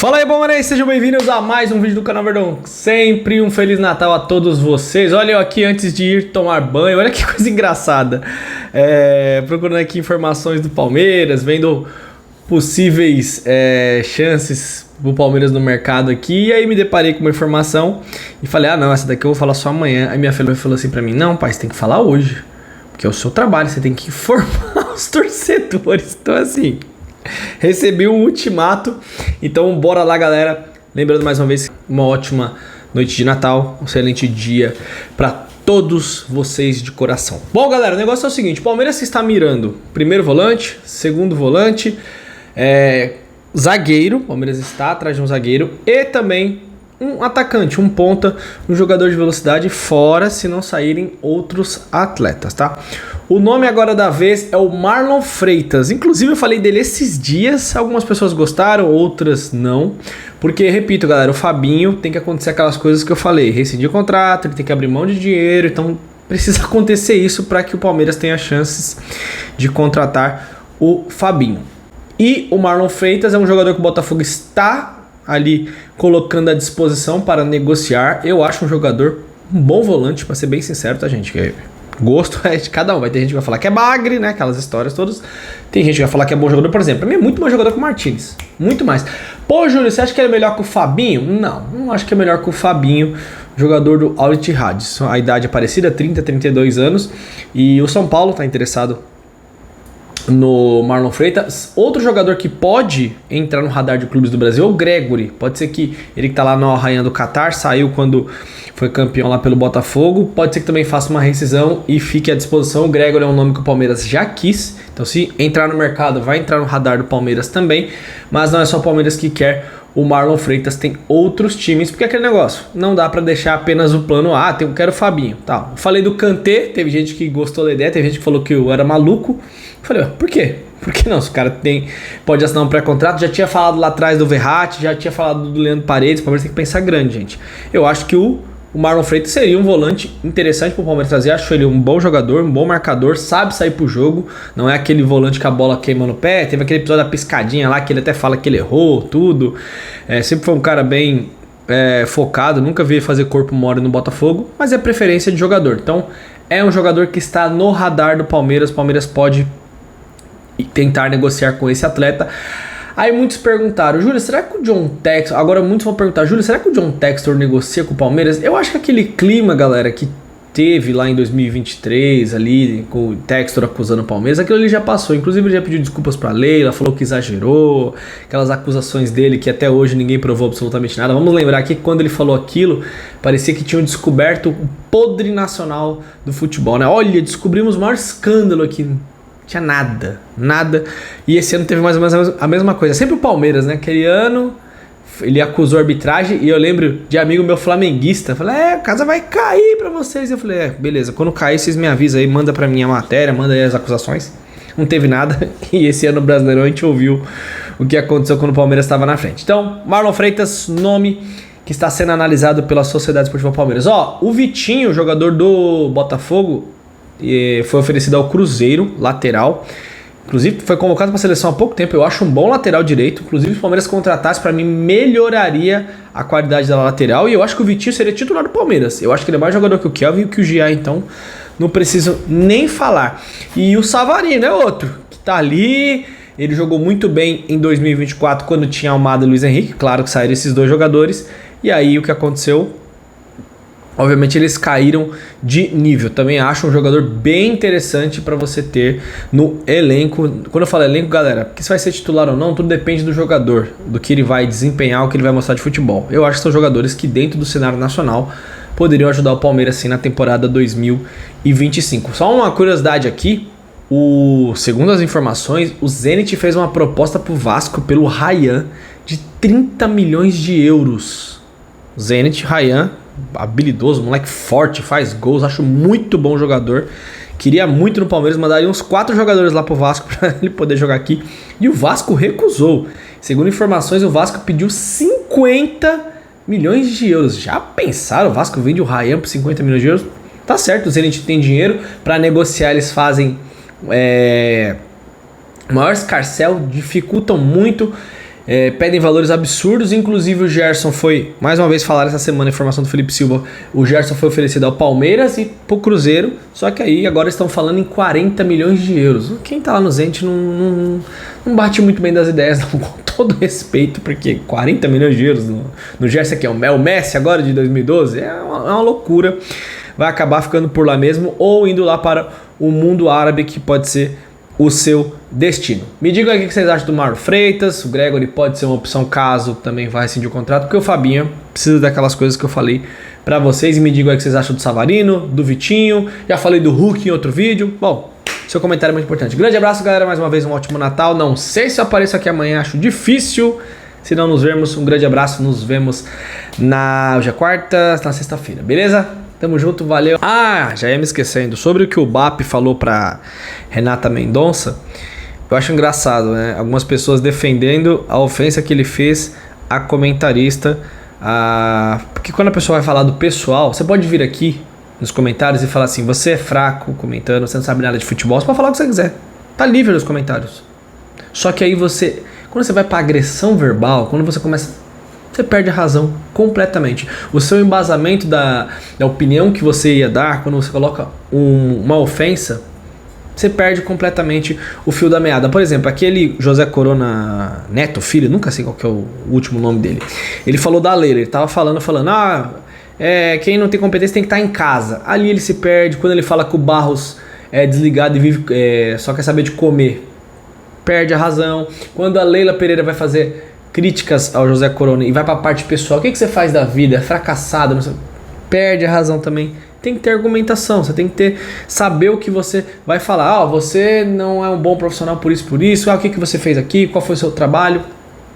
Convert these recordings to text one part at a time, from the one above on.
Fala aí, palmeirenses, sejam bem-vindos a mais um vídeo do canal Verdão. Sempre um Feliz Natal a todos vocês. Olha eu aqui antes de ir tomar banho, olha que coisa engraçada. Procurando aqui informações do Palmeiras, vendo possíveis chances do Palmeiras no mercado aqui. E aí me deparei com uma informação e falei, ah não, essa daqui eu vou falar só amanhã. Aí minha filha falou assim pra mim, não pai, você tem que falar hoje, porque é o seu trabalho, você tem que informar os torcedores. Então assim... recebi um ultimato, então bora lá galera, lembrando mais uma vez, uma ótima noite de Natal, um excelente dia para todos vocês de coração. Bom galera, o negócio é o seguinte, o Palmeiras está mirando primeiro volante, segundo volante, zagueiro, o Palmeiras está atrás de um zagueiro e também um atacante, um ponta, um jogador de velocidade, fora se não saírem outros atletas, tá? O nome agora da vez é o Marlon Freitas. Inclusive eu falei dele esses dias, algumas pessoas gostaram, outras não. Porque, repito galera, o Fabinho tem que acontecer aquelas coisas que eu falei. Rescindir o contrato, ele tem que abrir mão de dinheiro, então precisa acontecer isso para que o Palmeiras tenha chances de contratar o Fabinho. E o Marlon Freitas é um jogador que o Botafogo está ali colocando à disposição para negociar. Eu acho um jogador, um bom volante, para ser bem sincero, tá gente? Gosto é de cada um. Vai ter gente que vai falar que é bagre, né? Aquelas histórias todas. Tem gente que vai falar que é bom jogador, por exemplo. Pra mim é muito mais jogador que o Martins. Muito mais. Pô, Júlio, você acha que ele é melhor que o Fabinho? Não acho que é melhor que o Fabinho, jogador do Al Ittihad. A idade é parecida, 30, 32 anos. E o São Paulo tá interessado no Marlon Freitas. Outro jogador que pode entrar no radar de clubes do Brasil é o Gregore. Pode ser que ele que tá lá no Al-Rayyan do Catar, saiu quando foi campeão lá pelo Botafogo. Pode ser que também faça uma rescisão e fique à disposição. O Gregore é um nome que o Palmeiras já quis. Então se entrar no mercado, vai entrar no radar do Palmeiras também. Mas não é só o Palmeiras que quer o Marlon Freitas, tem outros times, porque é aquele negócio, não dá pra deixar apenas o plano A, eu quero o Fabinho, tá. Eu falei do Kanté, teve gente que gostou da ideia, teve gente que falou que eu era maluco. Eu falei, por quê? Por que não? Se o cara pode assinar um pré-contrato, já tinha falado lá atrás do Verratti, já tinha falado do Leandro Paredes, o Palmeiras tem que pensar grande, gente. Eu acho que o Marlon Freitas seria um volante interessante pro Palmeiras trazer, acho ele um bom jogador, um bom marcador, sabe sair pro jogo, não é aquele volante que a bola queima no pé. Teve aquele episódio da piscadinha lá, que ele até fala que ele errou, tudo. Sempre foi um cara bem focado, nunca vi ele fazer corpo mole no Botafogo, mas é preferência de jogador. Então é um jogador que está no radar do Palmeiras, o Palmeiras pode tentar negociar com esse atleta. Aí muitos perguntaram, Júlio, será que o John Textor... Agora muitos vão perguntar, Júlio, será que o John Textor negocia com o Palmeiras? Eu acho que aquele clima, galera, que teve lá em 2023, ali, com o Textor acusando o Palmeiras, aquilo ali já passou. Inclusive ele já pediu desculpas pra Leila, falou que exagerou, aquelas acusações dele que até hoje ninguém provou absolutamente nada. Vamos lembrar que quando ele falou aquilo, parecia que tinham descoberto o podre nacional do futebol, né? Olha, descobrimos o maior escândalo aqui. Tinha nada. E esse ano teve mais ou menos a mesma coisa. Sempre o Palmeiras, né? Aquele ano ele acusou a arbitragem. E eu lembro de amigo meu flamenguista. Falei, a casa vai cair pra vocês. Eu falei, beleza, quando cair vocês me avisam aí. Manda pra mim a matéria, manda aí as acusações. Não teve nada. E esse ano brasileiro a gente ouviu o que aconteceu quando o Palmeiras estava na frente. Então, Marlon Freitas, nome que está sendo analisado pela Sociedade Esportiva Palmeiras. O Vitinho, jogador do Botafogo, foi oferecido ao Cruzeiro, lateral. Inclusive foi convocado para a seleção há pouco tempo. Eu acho um bom lateral direito. Inclusive se o Palmeiras contratasse, para mim melhoraria a qualidade da lateral. E eu acho que o Vitinho seria titular do Palmeiras. Eu acho que ele é mais jogador que o Kelvin e que o Gia, então não preciso nem falar. E o Savarino é outro que tá ali. Ele jogou muito bem em 2024 quando tinha Almada e Luiz Henrique. Claro que saíram esses dois jogadores. E aí o que aconteceu? Obviamente eles caíram de nível. Também acho um jogador bem interessante para você ter no elenco. Quando eu falo elenco, galera, que se vai ser titular ou não, tudo depende do jogador, do que ele vai desempenhar, o que ele vai mostrar de futebol. Eu acho que são jogadores que dentro do cenário nacional poderiam ajudar o Palmeiras assim na temporada 2025. Só uma curiosidade aqui, segundo as informações, o Zenit fez uma proposta pro Vasco pelo Rayyan de 30 milhões de euros. Zenit, Rayyan, habilidoso, moleque forte, faz gols, acho muito bom jogador. Queria muito no Palmeiras, mandaria uns 4 jogadores lá pro Vasco para ele poder jogar aqui. E o Vasco recusou. Segundo informações, o Vasco pediu 50 milhões de euros. Já pensaram? O Vasco vende o Rayyan por 50 milhões de euros? Tá certo, o Zenit tem dinheiro para negociar, eles fazem maior escarcel, dificultam muito. pedem valores absurdos, inclusive o Gerson foi, mais uma vez falaram essa semana, informação do Felipe Silva, o Gerson foi oferecido ao Palmeiras e pro Cruzeiro, só que aí agora estão falando em 40 milhões de euros. Quem tá lá no Zenit não bate muito bem das ideias, não, com todo respeito, porque 40 milhões de euros no Gerson, que é o Messi agora de 2012, é uma loucura. Vai acabar ficando por lá mesmo ou indo lá para o mundo árabe, que pode ser o seu destino. Me digam aqui o que vocês acham do Marlon Freitas. O Gregory pode ser uma opção caso também vai rescindir o contrato, porque o Fabinho precisa daquelas coisas que eu falei pra vocês. E me digam aí o que vocês acham do Savarino, do Vitinho. Já falei do Hulk em outro vídeo. Bom, seu comentário é muito importante. Grande abraço, galera, mais uma vez um ótimo Natal. Não sei se eu apareço aqui amanhã, acho difícil. Se não nos vermos, um grande abraço. Nos vemos hoje é quarta, na sexta-feira, beleza? Tamo junto, valeu. Já ia me esquecendo. Sobre o que o BAP falou pra Renata Mendonça, eu acho engraçado, né? Algumas pessoas defendendo a ofensa que ele fez a comentarista. Porque quando a pessoa vai falar do pessoal, você pode vir aqui nos comentários e falar assim: você é fraco comentando, você não sabe nada de futebol. Você pode falar o que você quiser. Tá livre nos comentários. Só que aí quando você vai pra agressão verbal, quando você perde a razão completamente. O seu embasamento da opinião que você ia dar, quando você coloca uma ofensa, você perde completamente o fio da meada. Por exemplo, aquele José Corona Neto, filho, nunca sei qual que é o último nome dele. Ele falou da Leila, ele tava falando, quem não tem competência tem que estar em casa. Ali ele se perde. Quando ele fala que o Barros é desligado e vive, só quer saber de comer, perde a razão. Quando a Leila Pereira vai fazer críticas ao José Corona e vai pra parte pessoal, o que você faz da vida? É fracassado, perde a razão também. Tem que ter argumentação, você tem que saber o que você vai falar. Você não é um bom profissional por isso. O que você fez aqui, qual foi o seu trabalho?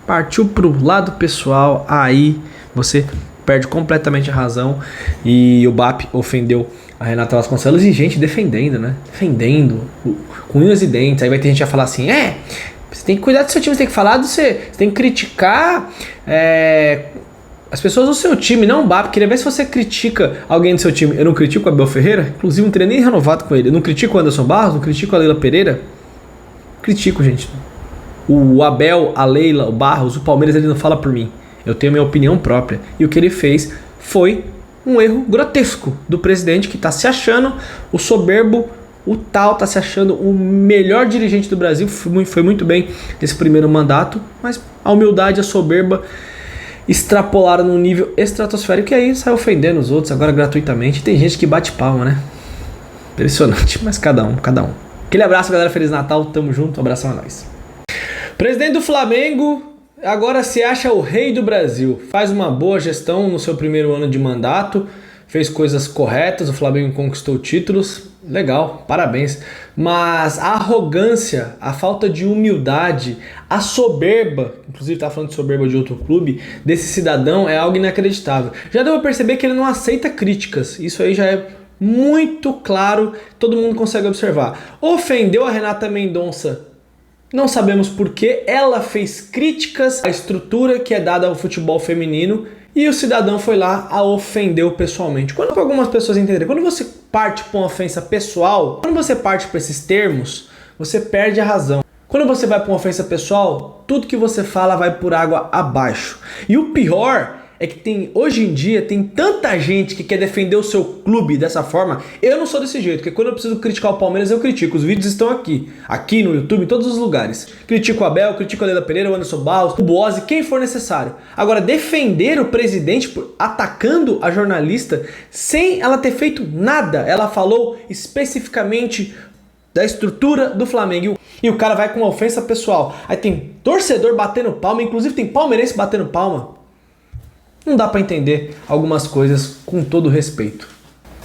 Partiu pro lado pessoal, aí você perde completamente a razão. E o BAP ofendeu a Renata Vasconcelos e gente defendendo, né? Defendendo, com unhas e dentes. Aí vai ter gente que vai falar assim, você tem que cuidar do seu time, você tem que falar você tem que criticar as pessoas do seu time, não o BAP. Queria ver se você critica alguém do seu time. Eu não critico o Abel Ferreira, inclusive não teria nem renovado com ele. Eu não critico o Anderson Barros, não critico a Leila Pereira. Critico, gente. O Abel, a Leila, o Barros, o Palmeiras, ele não fala por mim. Eu tenho minha opinião própria. E o que ele fez foi um erro grotesco do presidente, que tá se achando o soberbo, tá se achando o melhor dirigente do Brasil. Foi muito bem nesse primeiro mandato, mas a humildade e a soberba extrapolaram num nível estratosférico, e aí sai ofendendo os outros agora gratuitamente. Tem gente que bate palma, né? Impressionante, mas cada um. Aquele abraço, galera, Feliz Natal, tamo junto, um abração a nós. Presidente do Flamengo agora se acha o rei do Brasil, faz uma boa gestão no seu primeiro ano de mandato, fez coisas corretas, o Flamengo conquistou títulos, legal, parabéns. Mas a arrogância, a falta de humildade, a soberba, inclusive estava falando de soberba de outro clube, desse cidadão é algo inacreditável. Já deu pra perceber que ele não aceita críticas, isso aí já é muito claro, todo mundo consegue observar. Ofendeu a Renata Mendonça, não sabemos por que, ela fez críticas à estrutura que é dada ao futebol feminino, e o cidadão foi lá a ofendeu pessoalmente. Quando algumas pessoas entenderem, quando você parte para uma ofensa pessoal, quando você parte para esses termos, você perde a razão. Quando você vai para uma ofensa pessoal, tudo que você fala vai por água abaixo. E o pior é que hoje em dia tem tanta gente que quer defender o seu clube dessa forma. Eu não sou desse jeito, porque quando eu preciso criticar o Palmeiras, eu critico. Os vídeos estão aqui no YouTube, em todos os lugares. Critico o Abel, critico a Leila Pereira, o Anderson Barros, o Boazzi, quem for necessário. Agora, defender o presidente atacando a jornalista sem ela ter feito nada. Ela falou especificamente da estrutura do Flamengo. E o cara vai com uma ofensa pessoal. Aí tem torcedor batendo palma, inclusive tem palmeirense batendo palma. Não dá pra entender algumas coisas com todo respeito.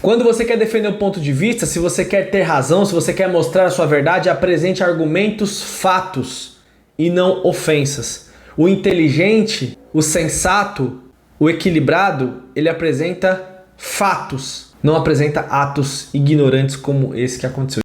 Quando você quer defender um ponto de vista, se você quer ter razão, se você quer mostrar a sua verdade, apresente argumentos, fatos e não ofensas. O inteligente, o sensato, o equilibrado, ele apresenta fatos, não apresenta atos ignorantes como esse que aconteceu.